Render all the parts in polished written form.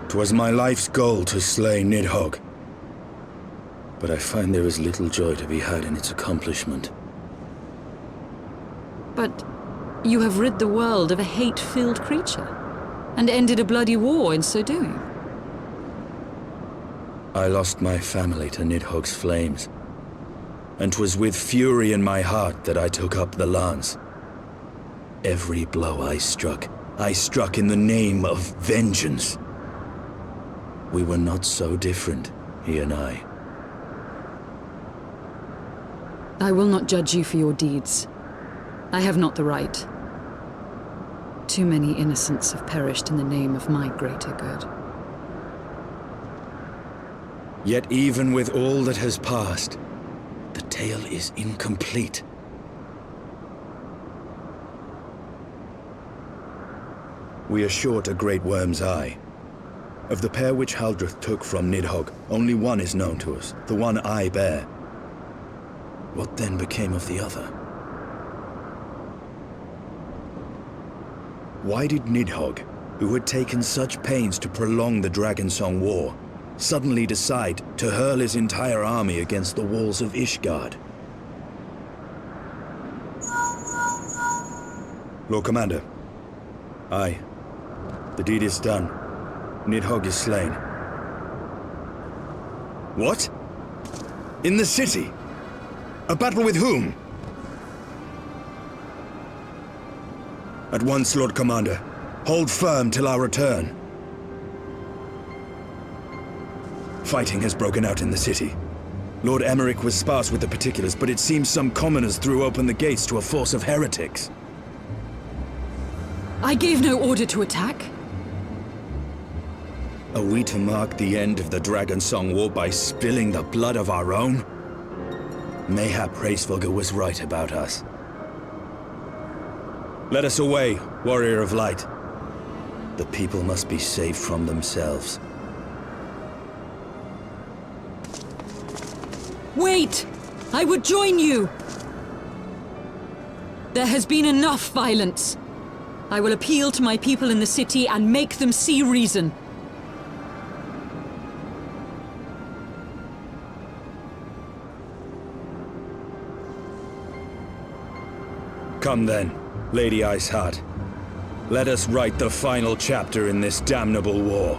'Twas my life's goal to slay Nidhogg, but I find there is little joy to be had in its accomplishment. But you have rid the world of a hate-filled creature, and ended a bloody war in so doing. I lost my family to Nidhogg's flames, and 'twas with fury in my heart that I took up the lance. Every blow I struck in the name of vengeance. We were not so different, he and I. I will not judge you for your deeds. I have not the right. Too many innocents have perished in the name of my greater good. Yet even with all that has passed, the tale is incomplete. We are short a great worm's eye. Of the pair which Haldreth took from Nidhogg, only one is known to us, the one I bear. What then became of the other? Why did Nidhogg, who had taken such pains to prolong the Dragonsong War, suddenly decide to hurl his entire army against the walls of Ishgard? Lord Commander. Aye. The deed is done. Nidhogg is slain. What? In the city? A battle with whom? At once, Lord Commander. Hold firm till our return. Fighting has broken out in the city. Lord Emmerich was sparse with the particulars, but it seems some commoners threw open the gates to a force of heretics. I gave no order to attack. Are we to mark the end of the Dragonsong War by spilling the blood of our own? Mayhap Hraesvelgr was right about us. Let us away, Warrior of Light. The people must be saved from themselves. Wait! I would join you! There has been enough violence. I will appeal to my people in the city and make them see reason. Come then, Lady Iceheart. Let us write the final chapter in this damnable war.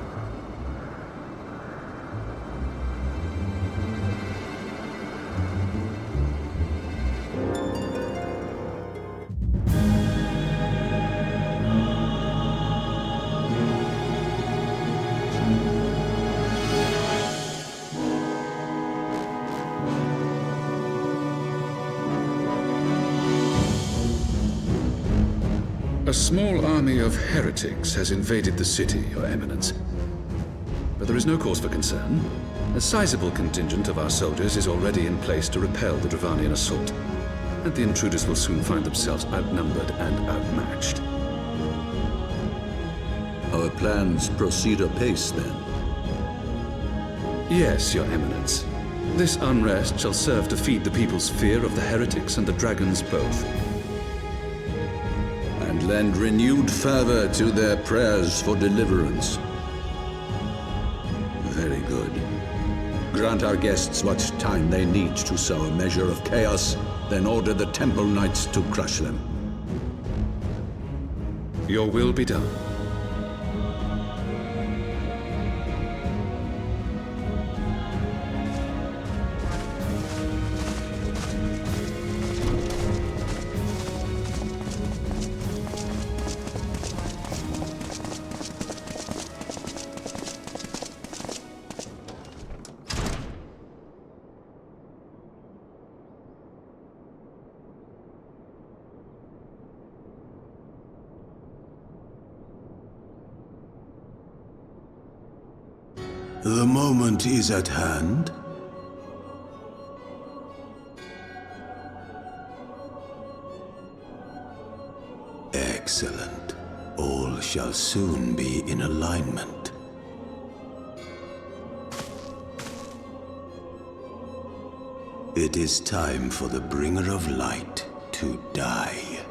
A small army of heretics has invaded the city, Your Eminence. But there is no cause for concern. A sizable contingent of our soldiers is already in place to repel the Dravanian assault, and the intruders will soon find themselves outnumbered and outmatched. Our plans proceed apace, then? Yes, Your Eminence. This unrest shall serve to feed the people's fear of the heretics and the dragons both. And lend renewed fervor to their prayers for deliverance. Very good. Grant our guests what time they need to sow a measure of chaos, then order the Temple Knights to crush them. Your will be done. The moment is at hand. Excellent. All shall soon be in alignment. It is time for the Bringer of Light to die.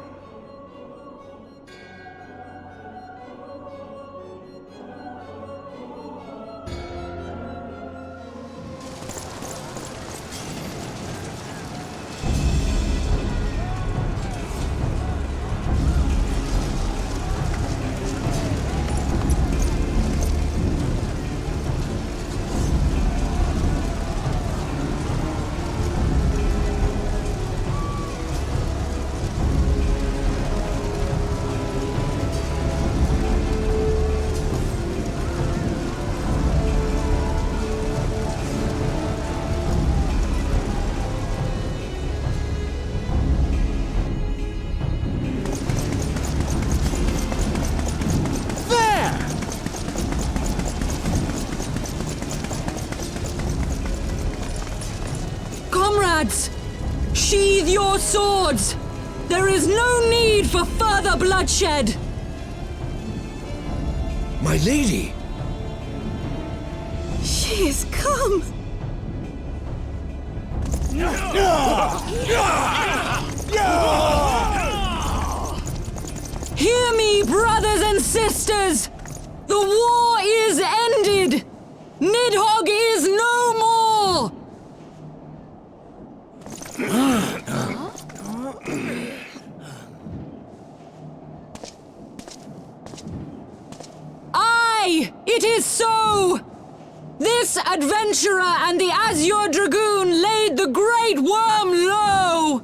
Sheathe your swords! There is no need for further bloodshed! My lady! She is come! Hear me, brothers and sisters! The war is ended! Nidhogg is no more! Aye, it is so! This adventurer and the Azure Dragoon laid the Great Worm low!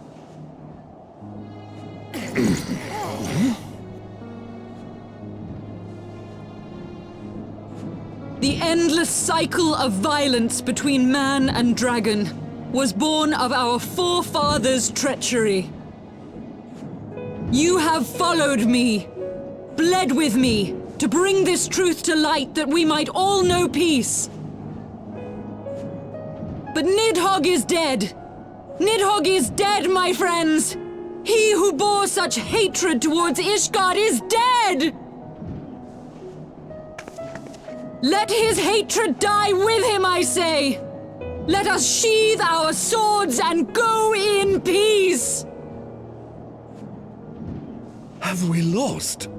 The endless cycle of violence between man and dragon was born of our forefathers' treachery. You have followed me, bled with me, to bring this truth to light that we might all know peace. But Nidhogg is dead. Nidhogg is dead, my friends! He who bore such hatred towards Ishgard is dead! Let his hatred die with him, I say! Let us sheathe our swords and go in peace! Have we lost?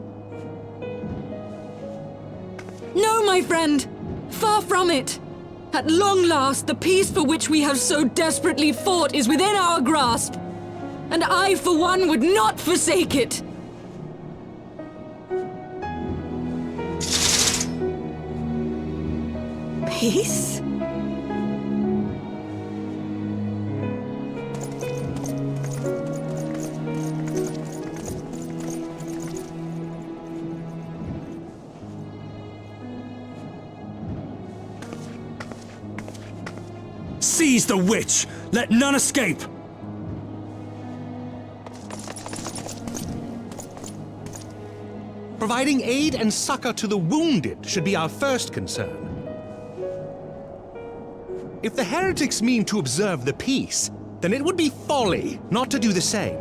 No, my friend! Far from it! At long last, the peace for which we have so desperately fought is within our grasp, and I, for one, would not forsake it! Peace? Seize the witch! Let none escape! Providing aid and succor to the wounded should be our first concern. If the heretics mean to observe the peace, then it would be folly not to do the same.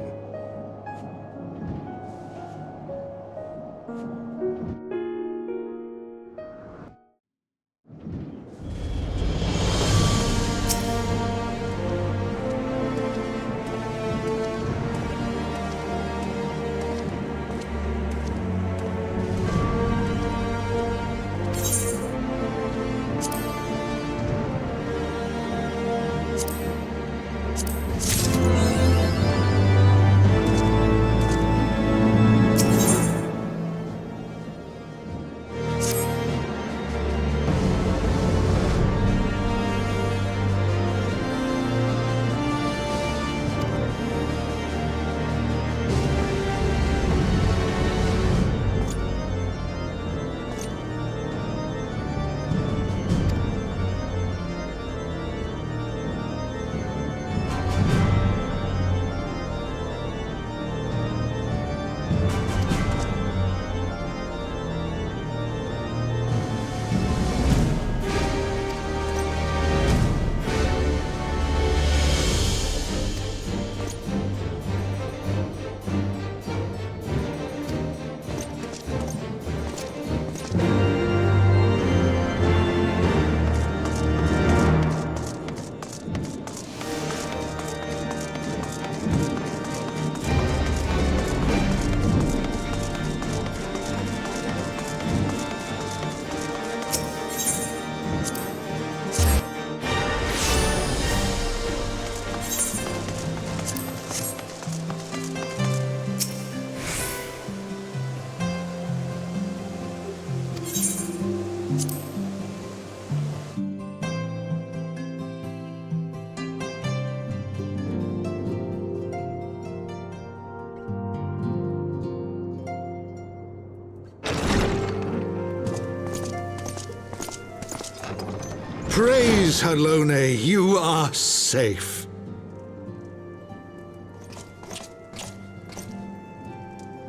Praise Halone, you are safe.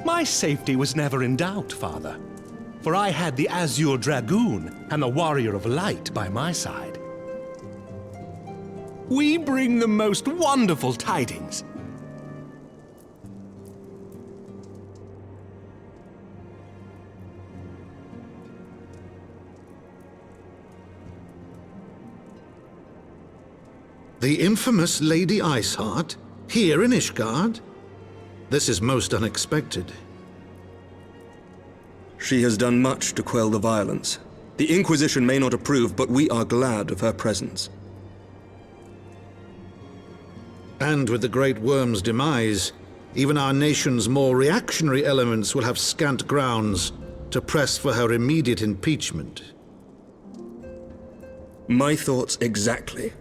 My safety was never in doubt, Father, for I had the Azure Dragoon and the Warrior of Light by my side. We bring the most wonderful tidings. The infamous Lady Iceheart, here in Ishgard? This is most unexpected. She has done much to quell the violence. The Inquisition may not approve, but we are glad of her presence. And with the Great Worm's demise, even our nation's more reactionary elements will have scant grounds to press for her immediate impeachment. My thoughts exactly.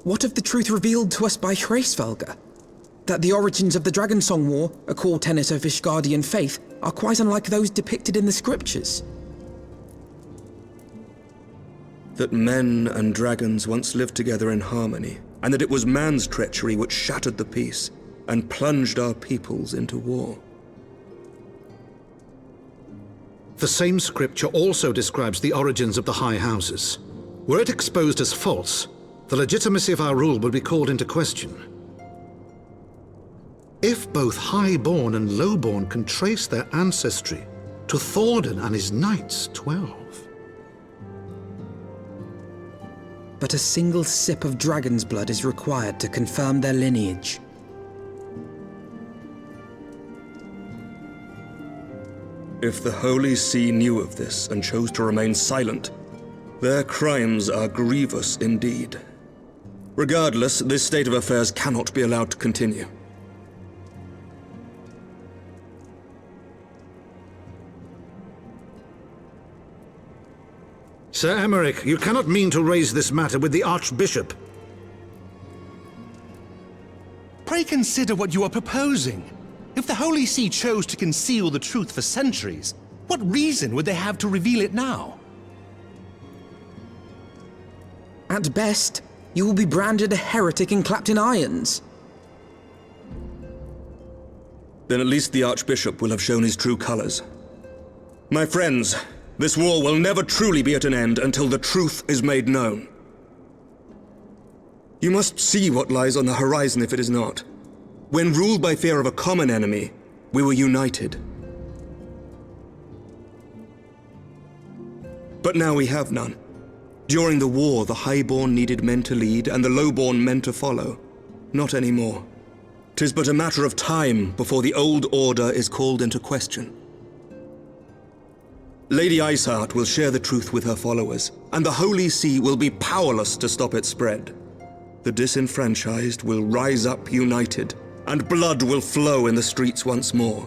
What of the truth revealed to us by Hraesvelga? That the origins of the Dragonsong War, a core tenet of Ishgardian faith, are quite unlike those depicted in the scriptures. That men and dragons once lived together in harmony, and that it was man's treachery which shattered the peace and plunged our peoples into war. The same scripture also describes the origins of the High Houses. Were it exposed as false, the legitimacy of our rule would be called into question. If both Highborn and Lowborn can trace their ancestry to Thordan and his Knights 12. But a single sip of dragon's blood is required to confirm their lineage. If the Holy See knew of this and chose to remain silent, their crimes are grievous indeed. Regardless, this state of affairs cannot be allowed to continue. Sir Emmerich, you cannot mean to raise this matter with the Archbishop. Pray consider what you are proposing. If the Holy See chose to conceal the truth for centuries, what reason would they have to reveal it now? At best, you will be branded a heretic and clapped in irons. Then at least the Archbishop will have shown his true colors. My friends, this war will never truly be at an end until the truth is made known. You must see what lies on the horizon if it is not. When ruled by fear of a common enemy, we were united. But now we have none. During the war, the Highborn needed men to lead, and the Lowborn men to follow. Not anymore. 'Tis but a matter of time before the old order is called into question. Lady Iceheart will share the truth with her followers, and the Holy See will be powerless to stop its spread. The disenfranchised will rise up united, and blood will flow in the streets once more.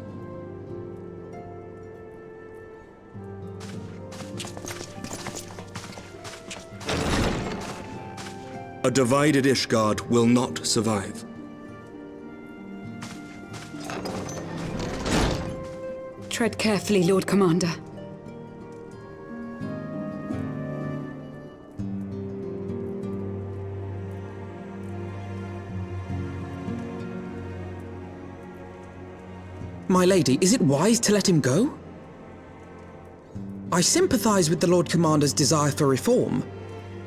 A divided Ishgard will not survive. Tread carefully, Lord Commander. My lady, is it wise to let him go? I sympathize with the Lord Commander's desire for reform,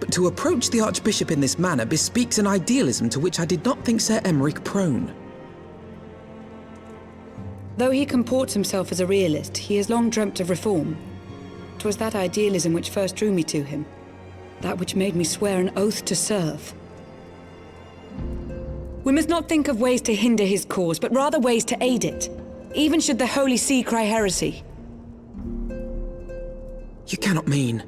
but to approach the Archbishop in this manner bespeaks an idealism to which I did not think Sir Emmerich prone. Though he comports himself as a realist, he has long dreamt of reform. 'Twas that idealism which first drew me to him, that which made me swear an oath to serve. We must not think of ways to hinder his cause, but rather ways to aid it, even should the Holy See cry heresy. You cannot mean...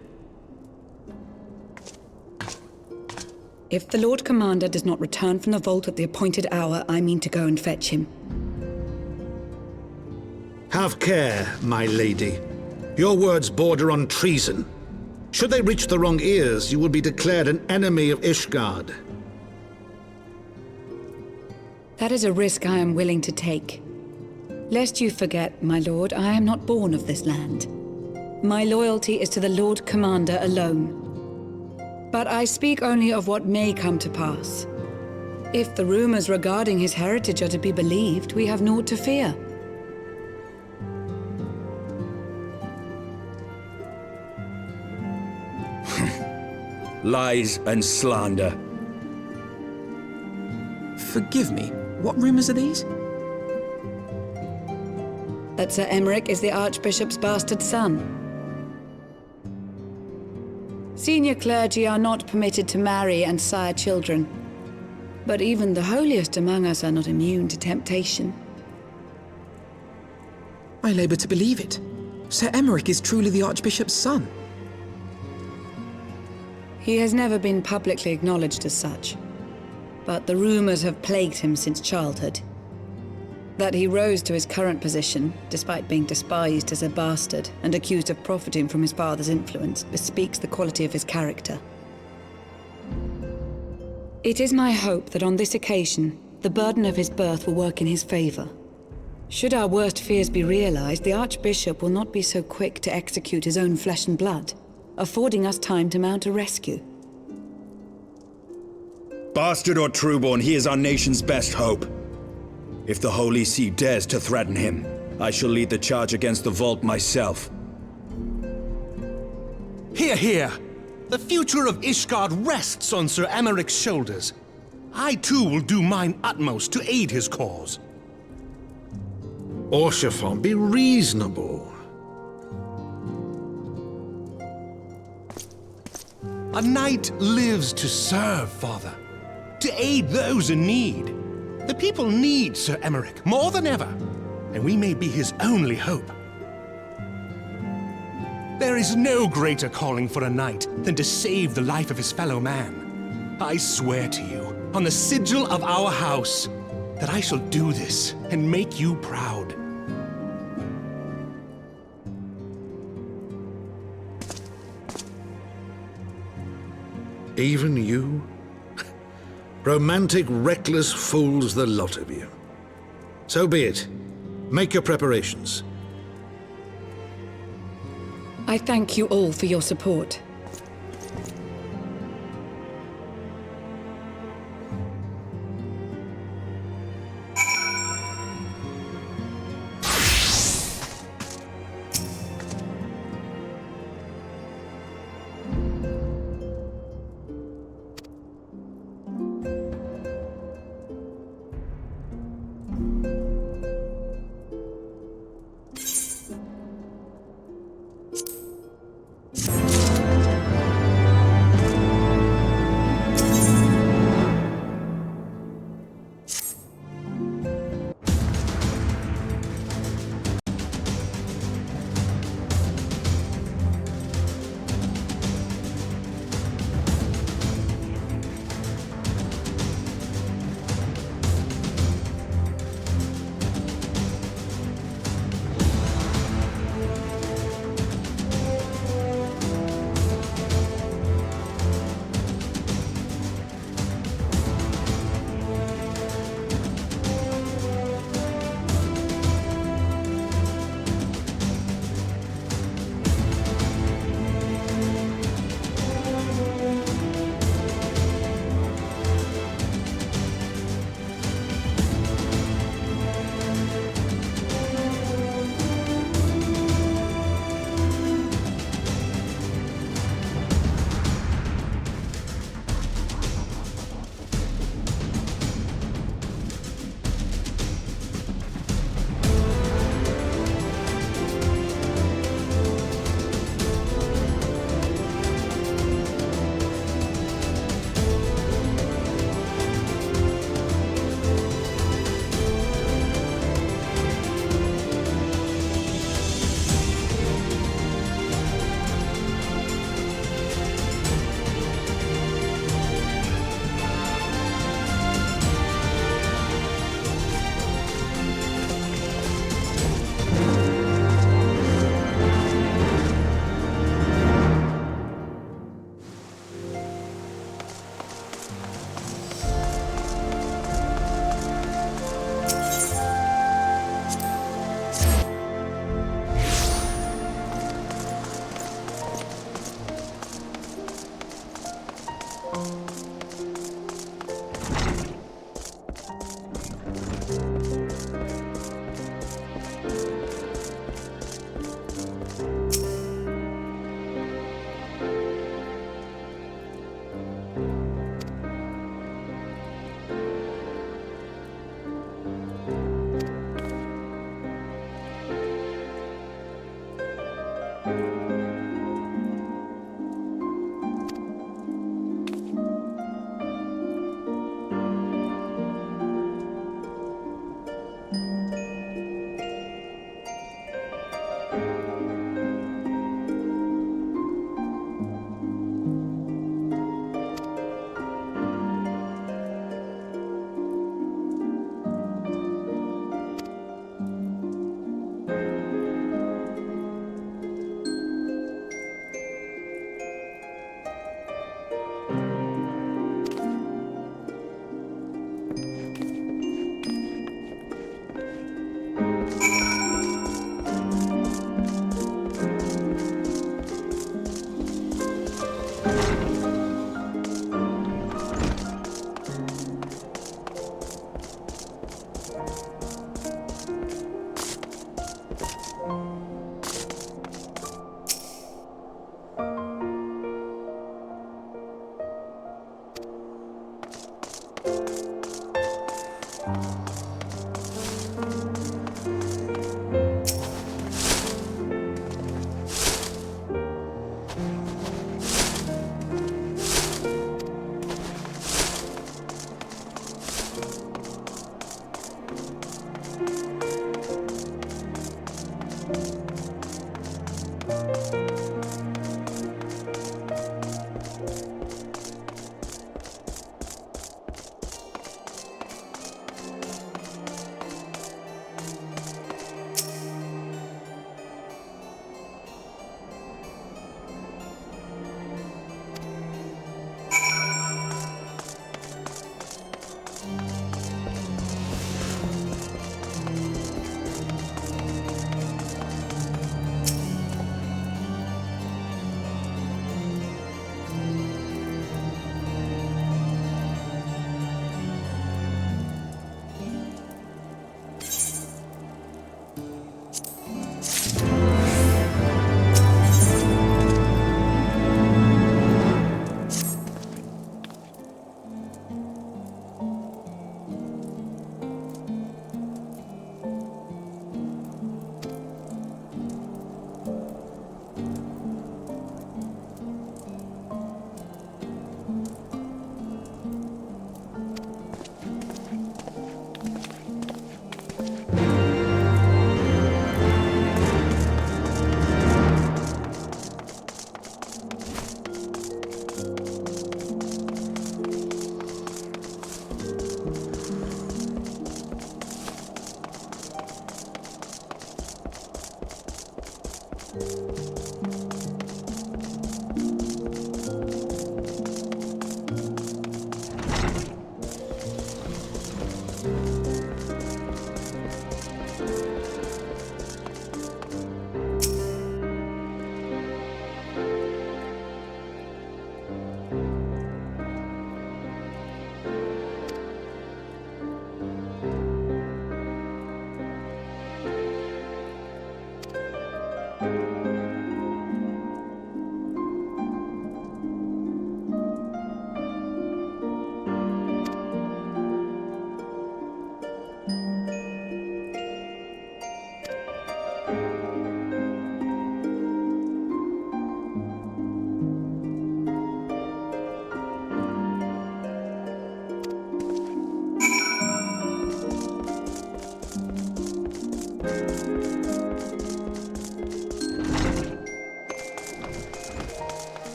If the Lord Commander does not return from the vault at the appointed hour, I mean to go and fetch him. Have care, my lady. Your words border on treason. Should they reach the wrong ears, you will be declared an enemy of Ishgard. That is a risk I am willing to take. Lest you forget, my lord, I am not born of this land. My loyalty is to the Lord Commander alone. But I speak only of what may come to pass. If the rumors regarding his heritage are to be believed, we have naught to fear. Lies and slander. Forgive me, what rumors are these? That Sir Emeric is the Archbishop's bastard son. Senior clergy are not permitted to marry and sire children. But even the holiest among us are not immune to temptation. I labour to believe it. Sir Emeric is truly the Archbishop's son. He has never been publicly acknowledged as such. But the rumors have plagued him since childhood. That he rose to his current position, despite being despised as a bastard and accused of profiting from his father's influence, bespeaks the quality of his character. It is my hope that on this occasion, the burden of his birth will work in his favor. Should our worst fears be realized, the Archbishop will not be so quick to execute his own flesh and blood, affording us time to mount a rescue. Bastard or trueborn, he is our nation's best hope. If the Holy See dares to threaten him, I shall lead the charge against the Vault myself. Hear, hear! The future of Ishgard rests on Sir Emeric's shoulders. I too will do mine utmost to aid his cause. Orshafon, be reasonable. A knight lives to serve, Father. To aid those in need. The people need Sir Emeric more than ever, and we may be his only hope. There is no greater calling for a knight than to save the life of his fellow man. I swear to you, on the sigil of our house, that I shall do this and make you proud. Even you? Romantic, reckless fools, the lot of you. So be it. Make your preparations. I thank you all for your support.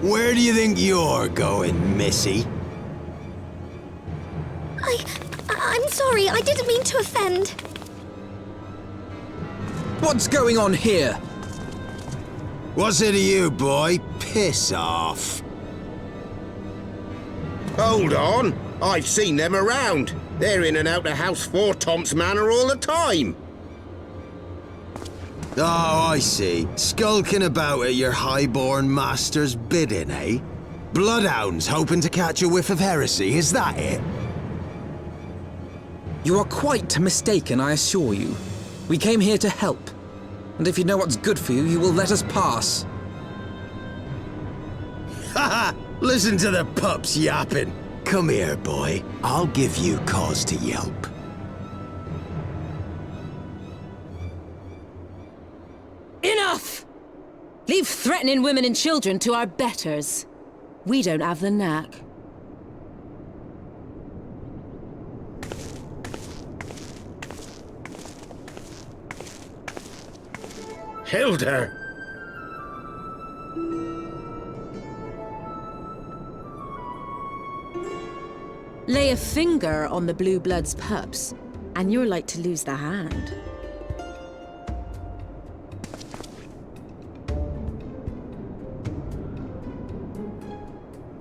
Where do you think you're going, Missy? I'm sorry, I didn't mean to offend. What's going on here? What's it to you, boy? Piss off. Hold on. I've seen them around. They're in and out of House Four Tom's Manor all the time. Oh, I see. Skulking about at your highborn master's bidding, eh? Bloodhounds hoping to catch a whiff of heresy, is that it? You are quite mistaken, I assure you. We came here to help. And if you know what's good for you, you will let us pass. Haha! Listen to the pups yapping. Come here, boy. I'll give you cause to yelp. Enough! Leave threatening women and children to our betters. We don't have the knack. Hilda! Lay a finger on the Blue Blood's pups, and you're like to lose the hand.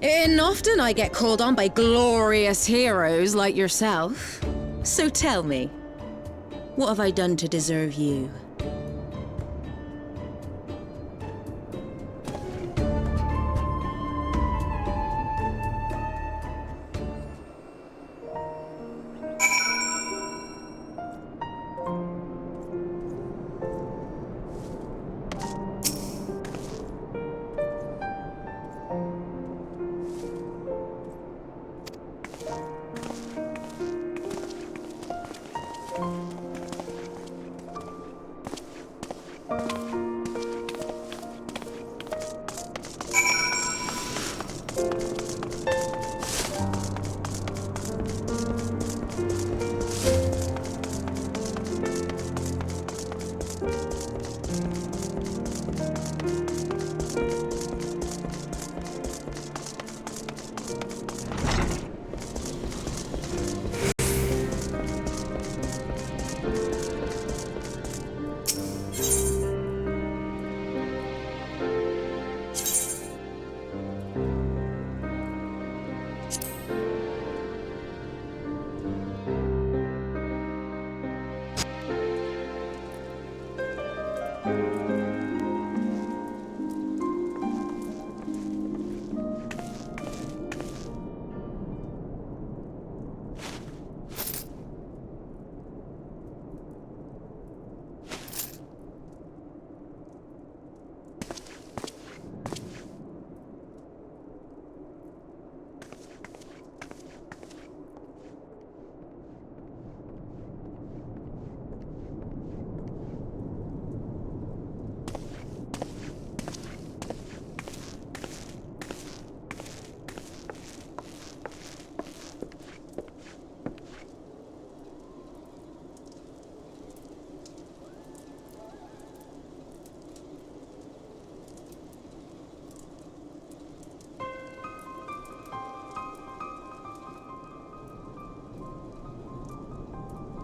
And often I get called on by glorious heroes like yourself. So tell me, what have I done to deserve you?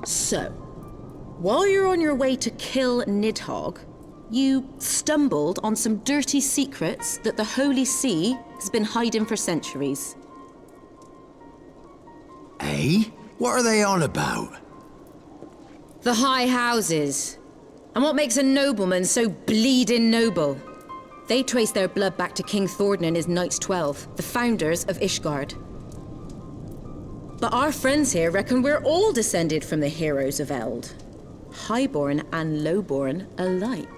So, while you're on your way to kill Nidhogg, you stumbled on some dirty secrets that the Holy See has been hiding for centuries. Eh? What are they on about? The High Houses. And what makes a nobleman so bleeding noble? They trace their blood back to King Thordan and his Knights 12, the founders of Ishgard. But our friends here reckon we're all descended from the heroes of Eld. Highborn and lowborn alike.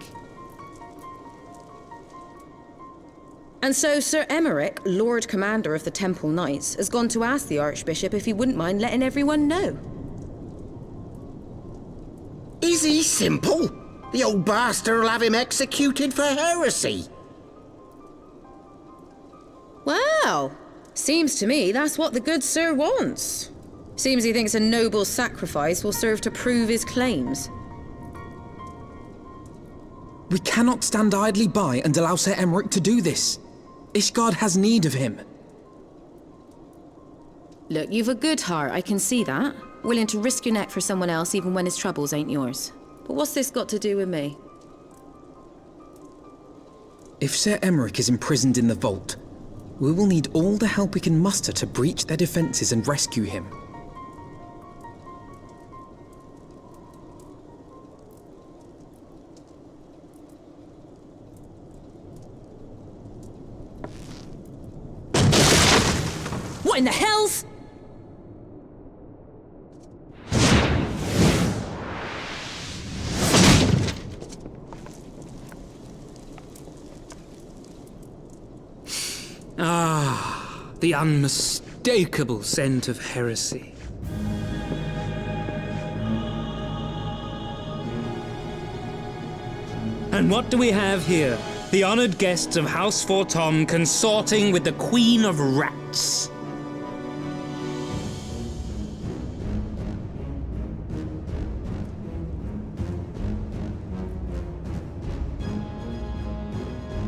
And so Sir Emmerich, Lord Commander of the Temple Knights, has gone to ask the Archbishop if he wouldn't mind letting everyone know. Is he simple? The old bastard will have him executed for heresy. Well, seems to me that's what the good sir wants. Seems he thinks a noble sacrifice will serve to prove his claims. We cannot stand idly by and allow Sir Emmerich to do this. Ishgard has need of him. Look, you've a good heart, I can see that. Willing to risk your neck for someone else even when his troubles ain't yours. But what's this got to do with me? If Sir Emmerich is imprisoned in the vault, we will need all the help we can muster to breach their defenses and rescue him. What in the hells? Ah, the unmistakable scent of heresy. And what do we have here? The honored guests of House Fortom consorting with the Queen of Rats.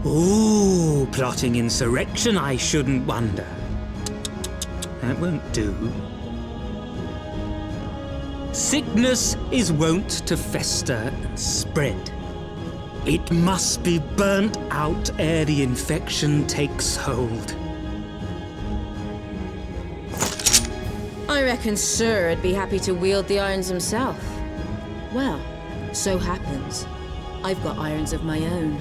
Ooh, plotting insurrection, I shouldn't wonder. That won't do. Sickness is wont to fester and spread. It must be burnt out ere the infection takes hold. I reckon Sir'd be happy to wield the irons himself. Well, so happens I've got irons of my own.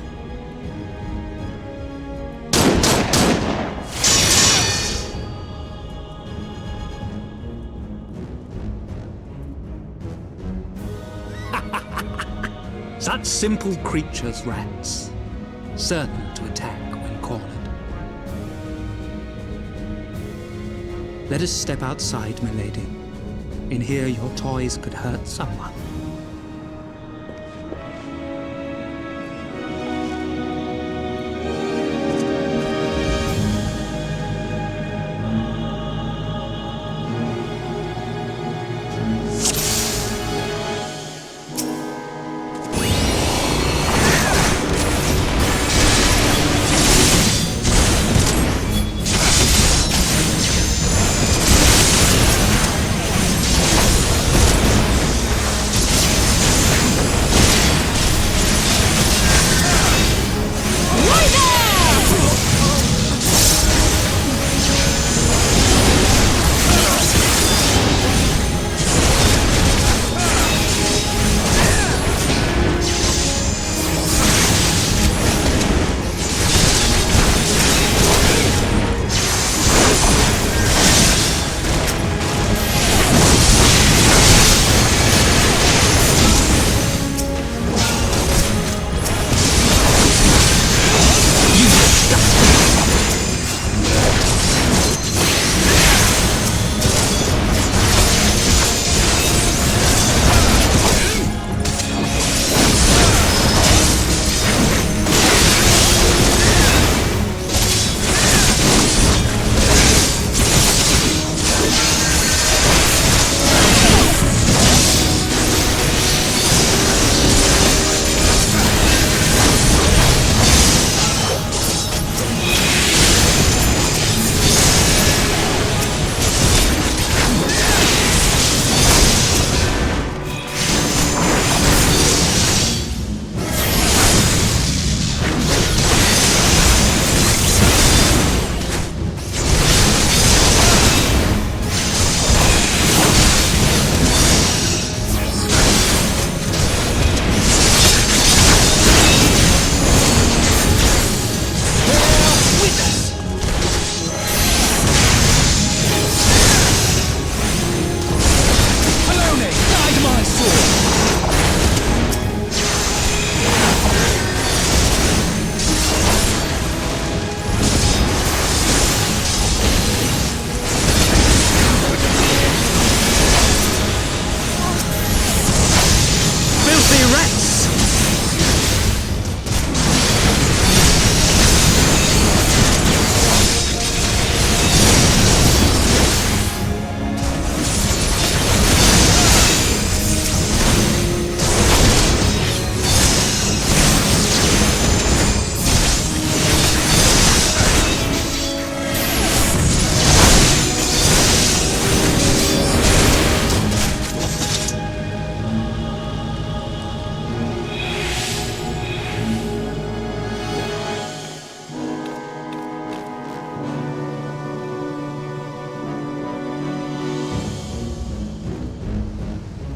Such simple creatures, rats, certain to attack when cornered. Let us step outside, milady. In here your toys could hurt someone.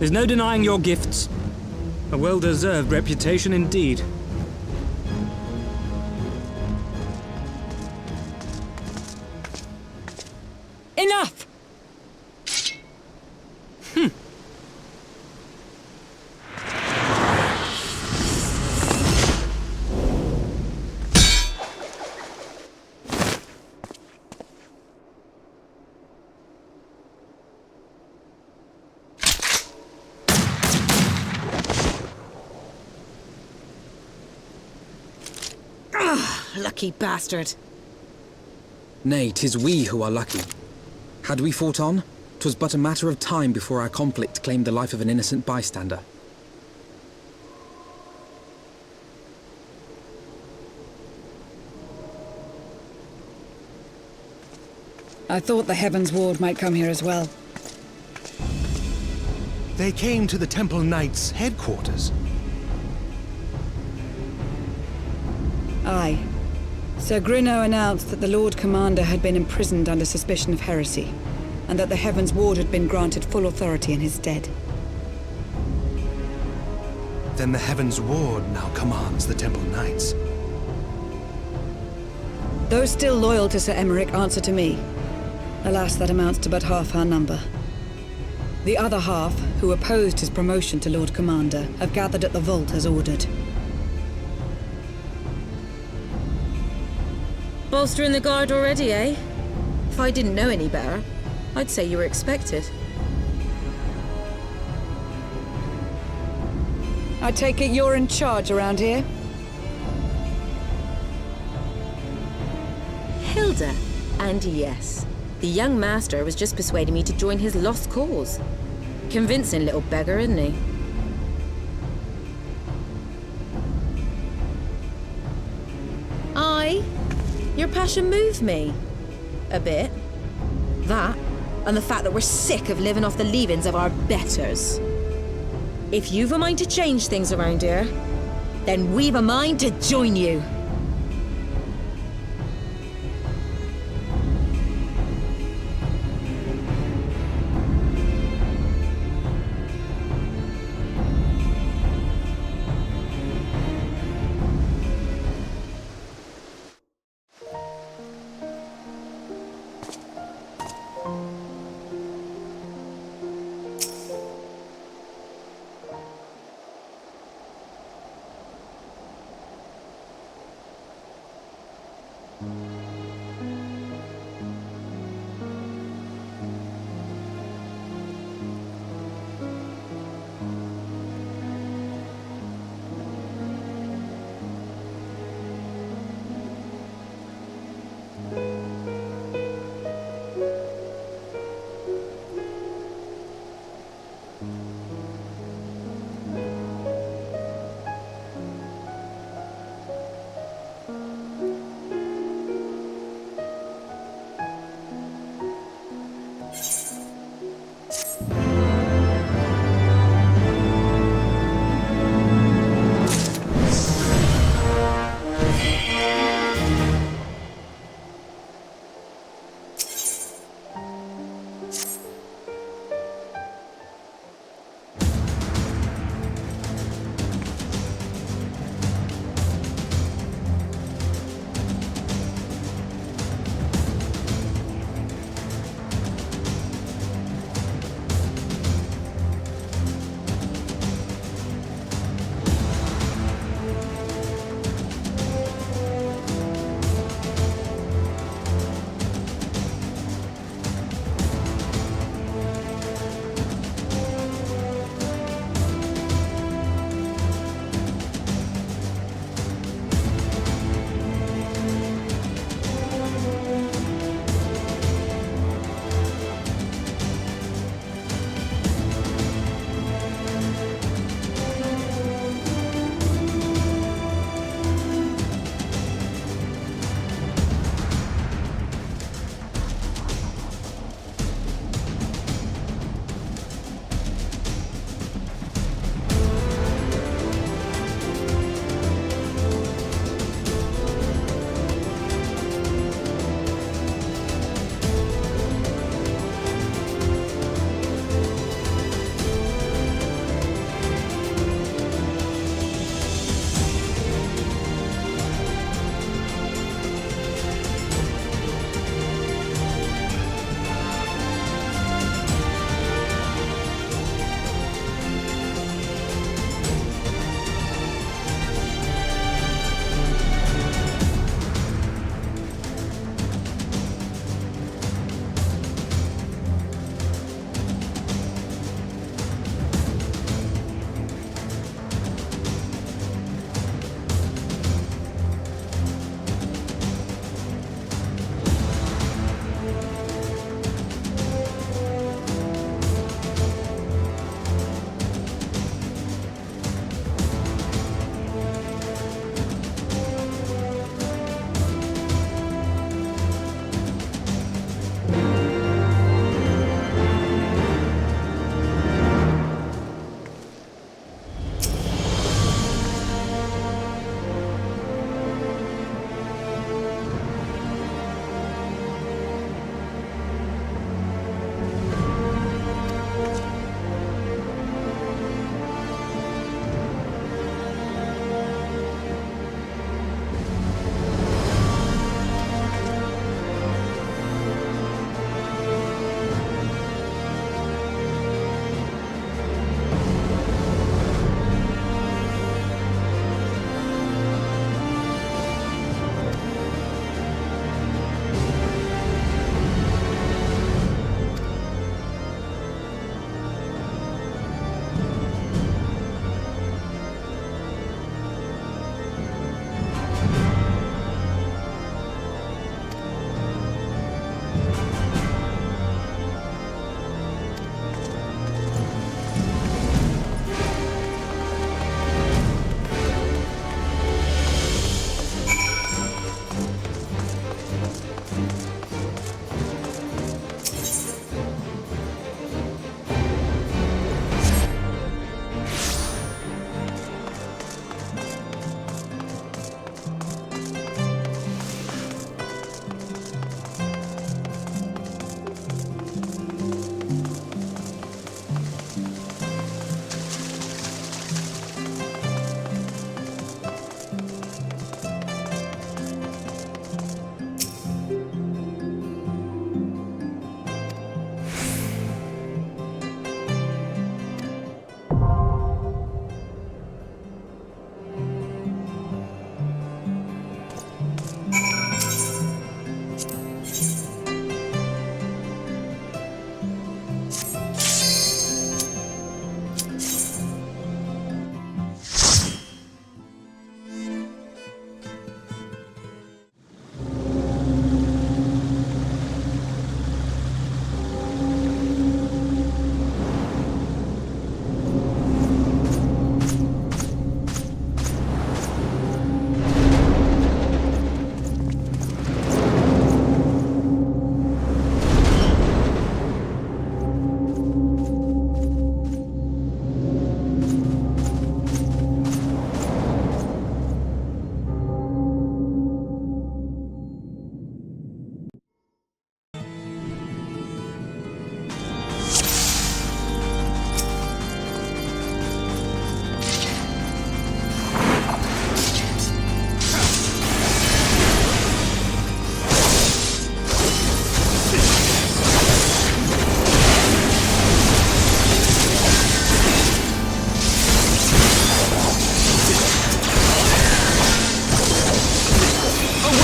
There's no denying your gifts. A well-deserved reputation indeed. Enough! Lucky bastard. Nay, 'tis we who are lucky. Had we fought on, 'twas but a matter of time before our conflict claimed the life of an innocent bystander. I thought the Heavensward might come here as well. They came to the Temple Knights' headquarters. Aye. Sir Grinno announced that the Lord Commander had been imprisoned under suspicion of heresy, and that the Heavensward had been granted full authority in his stead. Then the Heavensward now commands the Temple Knights. Those still loyal to Sir Emeric answer to me. Alas, that amounts to but half our number. The other half, who opposed his promotion to Lord Commander, have gathered at the vault as ordered. Bolstering the guard already, eh? If I didn't know any better, I'd say you were expected. I take it you're in charge around here? Hilda. And yes, the young master was just persuading me to join his lost cause. Convincing little beggar, isn't he? Your passion moved me. A bit. That, and the fact that we're sick of living off the leavings of our betters. If you've a mind to change things around here, then we've a mind to join you.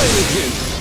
away with you!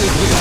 with you.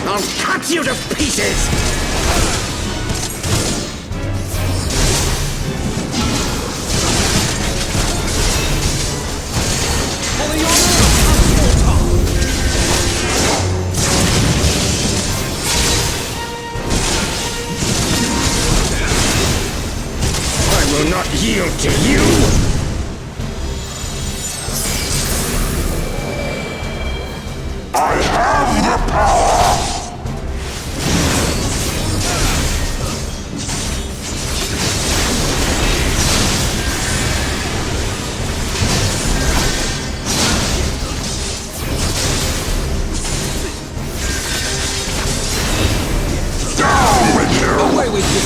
I'll cut you to pieces! I will not yield to you! I have the power! Down with you! Away with you!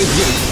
With you.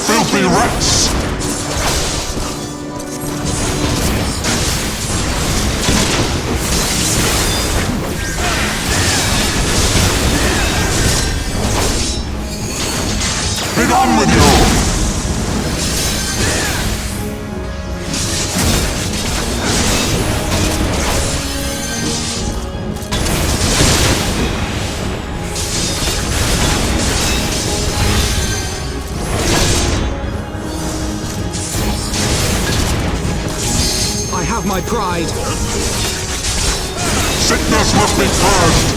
filthy rats! Be done with you! My pride. Sickness must be purged.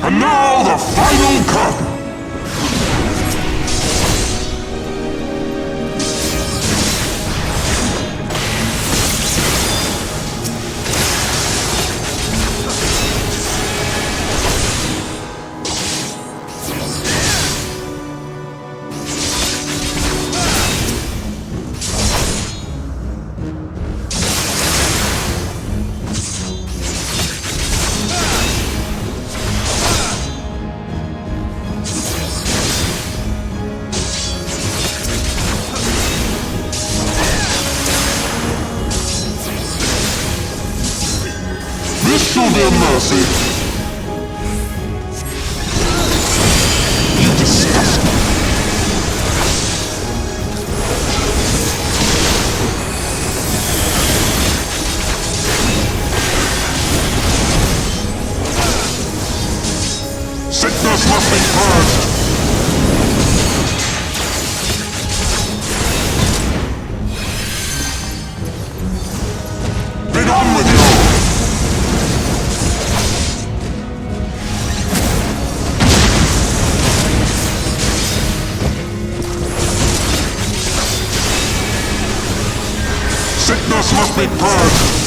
And now the final curtain! This shall be a mercy. You disgust me. Sickness must be purged. Be done with you. Sickness must be purged!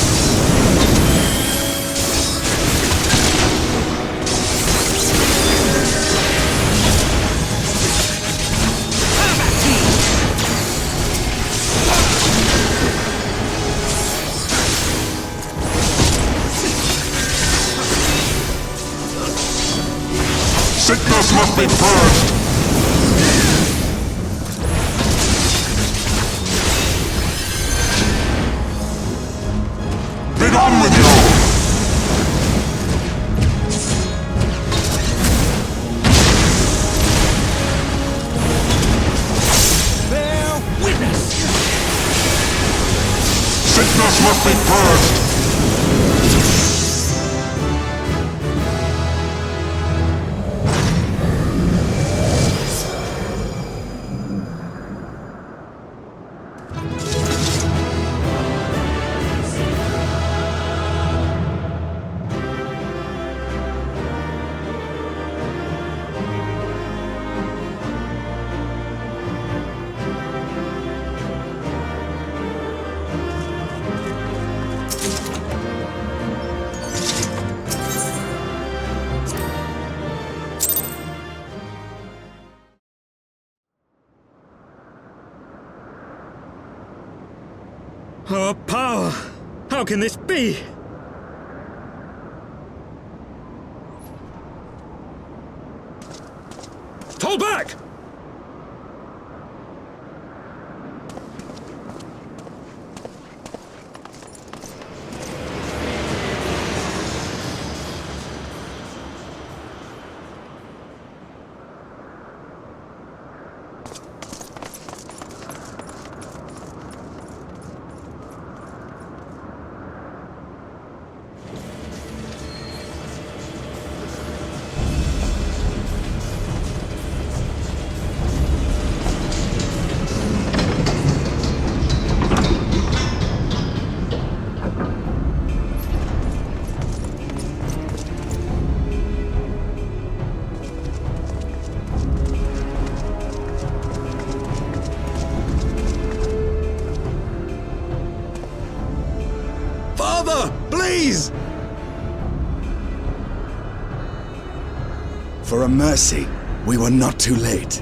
Sickness must be purged! Be done with you! Bear witness! Sickness must be purged! Our power! How can this be? Fall back! Father, please! For a mercy, we were not too late.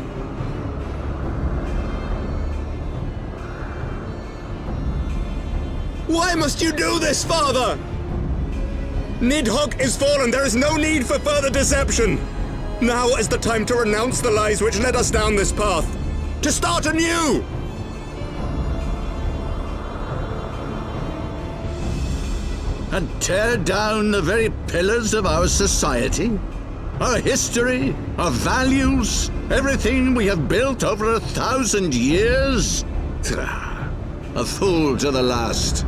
Why must you do this, Father? Nidhogg is fallen. There is no need for further deception. Now is the time to renounce the lies which led us down this path. To start anew! And tear down the very pillars of our society? Our history, our values, everything we have built over 1,000 years? A fool to the last.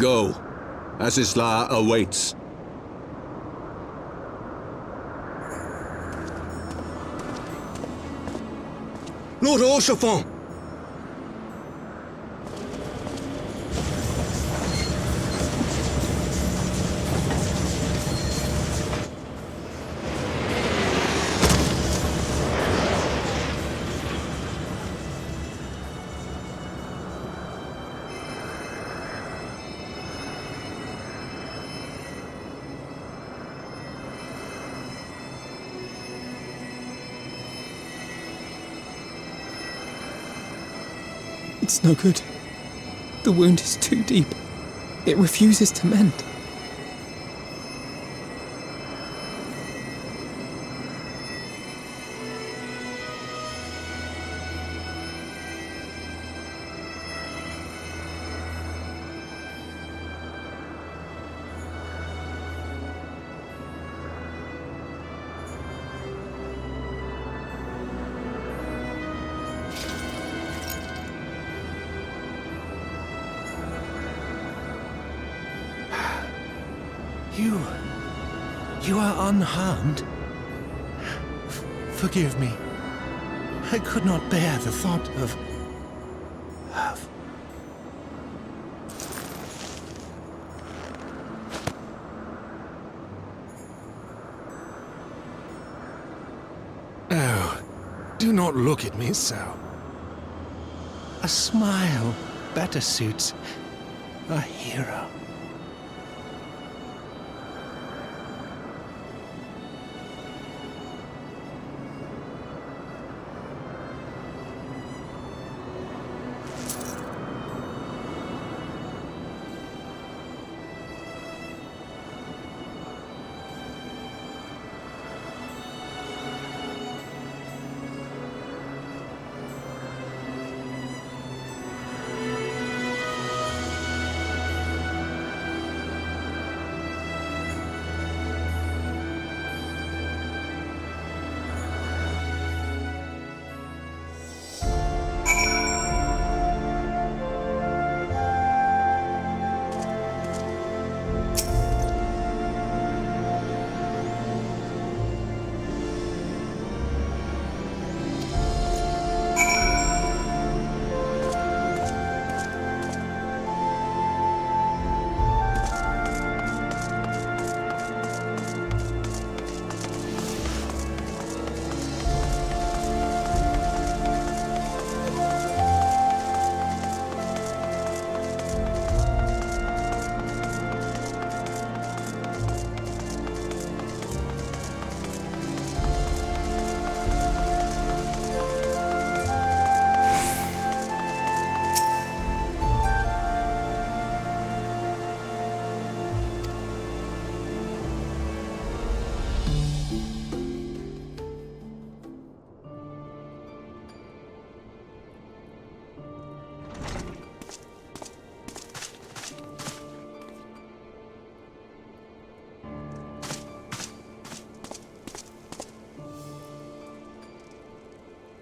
Go. Azizla awaits. Lord Orchefort! It's no good. The wound is too deep. It refuses to mend. You are unharmed? Forgive me. I could not bear the thought of... Oh, do not look at me so. A smile better suits a hero.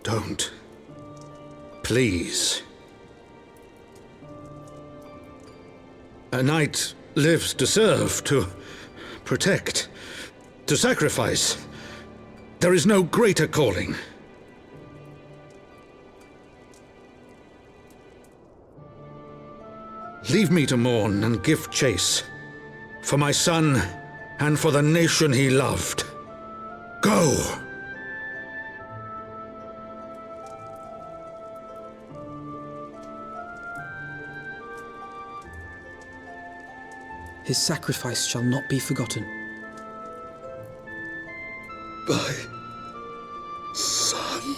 Don't. Please. A knight lives to serve, to protect, to sacrifice. There is no greater calling. Leave me to mourn and give chase. For my son and for the nation he loved. Go! His sacrifice shall not be forgotten. My son.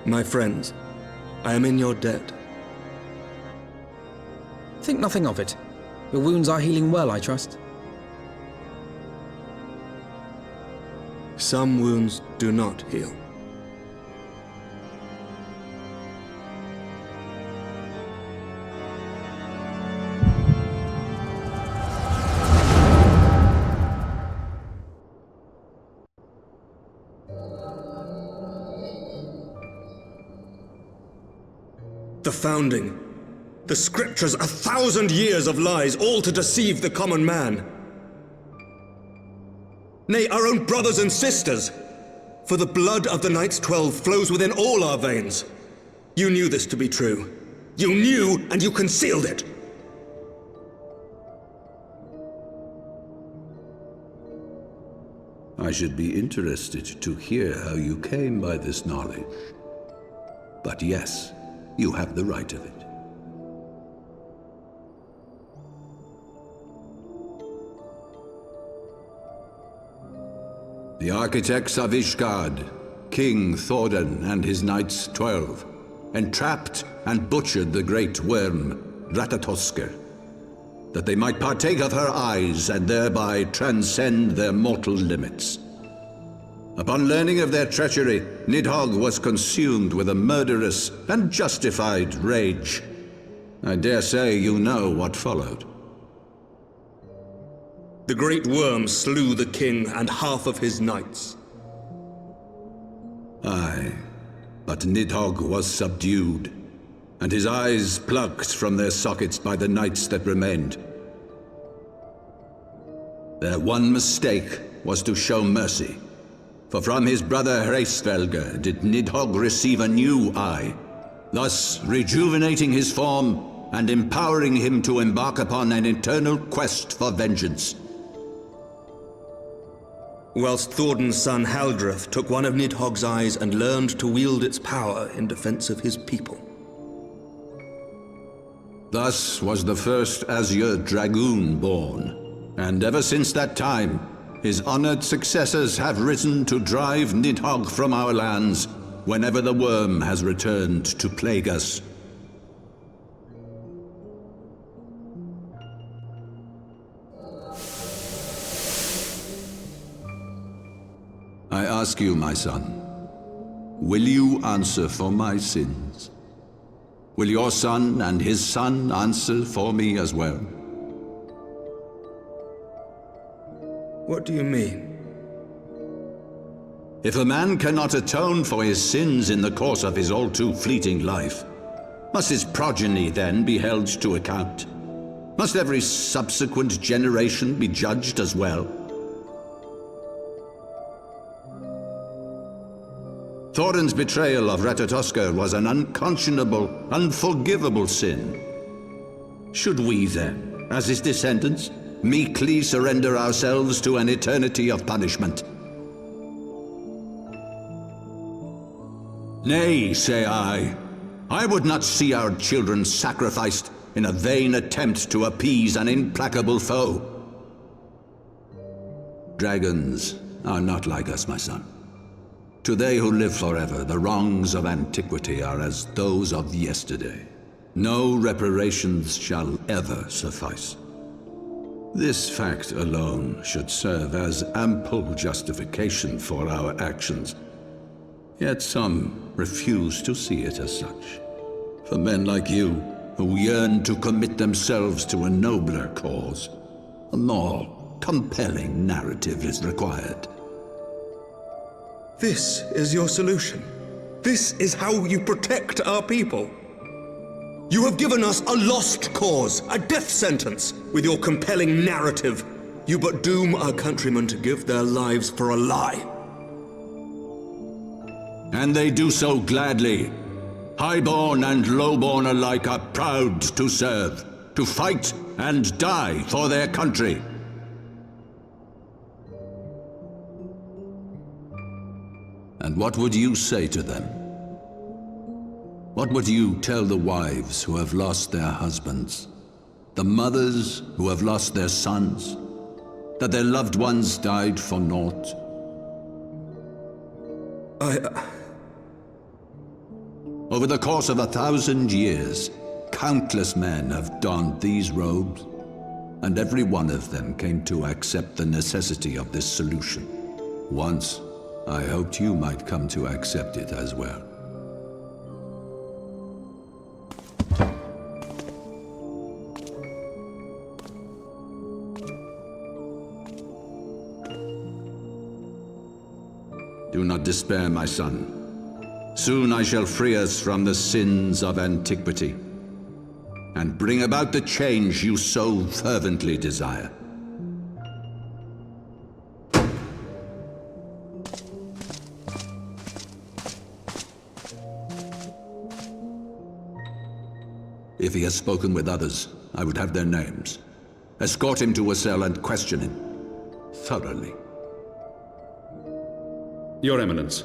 My friends, I am in your debt. Think nothing of it. Your wounds are healing well, I trust. Some wounds do not heal. The founding. The scriptures, 1,000 years of lies, all to deceive the common man. Nay, our own brothers and sisters. For the blood of the Knights 12 flows within all our veins. You knew this to be true. You knew, and you concealed it. I should be interested to hear how you came by this knowledge. But yes, you have the right of it. The architects of Ishgard, King Thordan and his Knights 12, entrapped and butchered the great worm, Ratatoskr, that they might partake of her eyes and thereby transcend their mortal limits. Upon learning of their treachery, Nidhogg was consumed with a murderous and justified rage. I dare say you know what followed. The great worm slew the king and half of his knights. Aye, but Nidhogg was subdued, and his eyes plucked from their sockets by the knights that remained. Their one mistake was to show mercy. For from his brother Hreysvelgr did Nidhogg receive a new eye, thus rejuvenating his form and empowering him to embark upon an eternal quest for vengeance. Whilst Thordan's son Haldreth took one of Nidhogg's eyes and learned to wield its power in defense of his people. Thus was the first Azure Dragoon born, and ever since that time, his honored successors have risen to drive Nidhogg from our lands whenever the worm has returned to plague us. I ask you, my son, will you answer for my sins? Will your son and his son answer for me as well? What do you mean? If a man cannot atone for his sins in the course of his all-too-fleeting life, must his progeny then be held to account? Must every subsequent generation be judged as well? Thordan's betrayal of Ratatoskr was an unconscionable, unforgivable sin. Should we then, as his descendants, meekly surrender ourselves to an eternity of punishment? Nay, say I would not see our children sacrificed in a vain attempt to appease an implacable foe. Dragons are not like us, my son. To they who live forever, the wrongs of antiquity are as those of yesterday. No reparations shall ever suffice. This fact alone should serve as ample justification for our actions. Yet some refuse to see it as such. For men like you, who yearn to commit themselves to a nobler cause, a more compelling narrative is required. This is your solution. This is how you protect our people. You have given us a lost cause, a death sentence. With your compelling narrative, you but doom our countrymen to give their lives for a lie. And they do so gladly. Highborn and lowborn alike are proud to serve, to fight and die for their country. And what would you say to them? What would you tell the wives who have lost their husbands? The mothers who have lost their sons? That their loved ones died for naught? Over the course of 1,000 years, countless men have donned these robes, and every one of them came to accept the necessity of this solution. Once, I hoped you might come to accept it as well. Do not despair, my son. Soon I shall free us from the sins of antiquity, and bring about the change you so fervently desire. If he has spoken with others, I would have their names. Escort him to a cell and question him thoroughly. Your Eminence.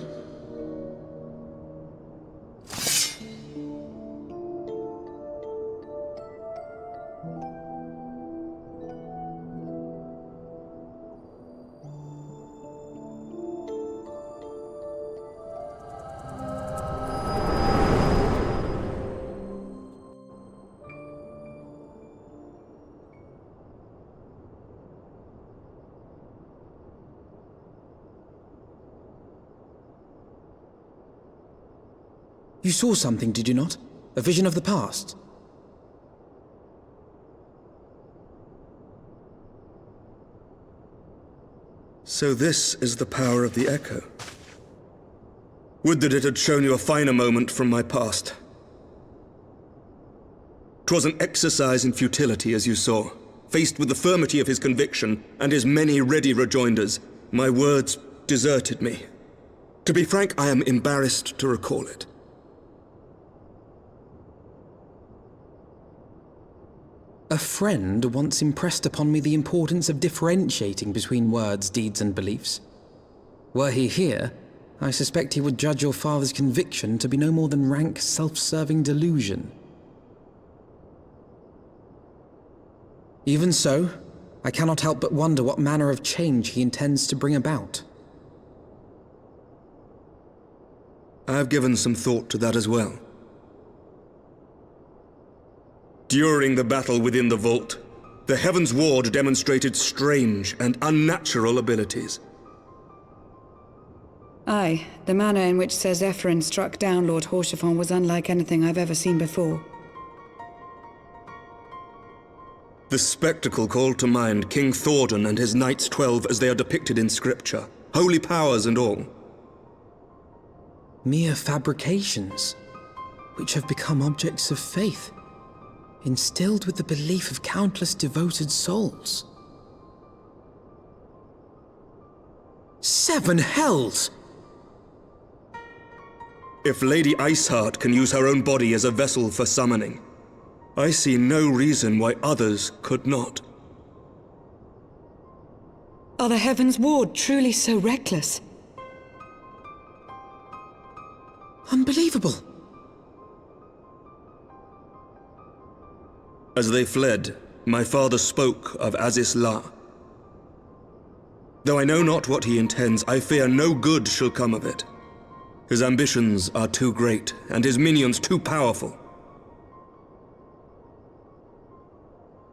You saw something, did you not? A vision of the past? So this is the power of the echo. Would that it had shown you a finer moment from my past. 'Twas an exercise in futility, as you saw. Faced with the firmity of his conviction and his many ready rejoinders, my words deserted me. To be frank, I am embarrassed to recall it. A friend once impressed upon me the importance of differentiating between words, deeds, and beliefs. Were he here, I suspect he would judge your father's conviction to be no more than rank, self-serving delusion. Even so, I cannot help but wonder what manner of change he intends to bring about. I have given some thought to that as well. During the battle within the vault, the Heavensward demonstrated strange and unnatural abilities. Aye, the manner in which Sir Zephyrin struck down Lord Haurchefant was unlike anything I've ever seen before. The spectacle called to mind King Thordan and his Knights 12 as they are depicted in scripture, holy powers and all. Mere fabrications, which have become objects of faith, instilled with the belief of countless devoted souls. 7 hells! If Lady Iceheart can use her own body as a vessel for summoning, I see no reason why others could not. Are the Heavensward truly so reckless? Unbelievable! As they fled, my father spoke of Aziz La. Though I know not what he intends, I fear no good shall come of it. His ambitions are too great, and his minions too powerful.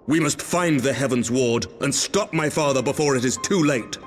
We must find the Heavensward and stop my father before it is too late.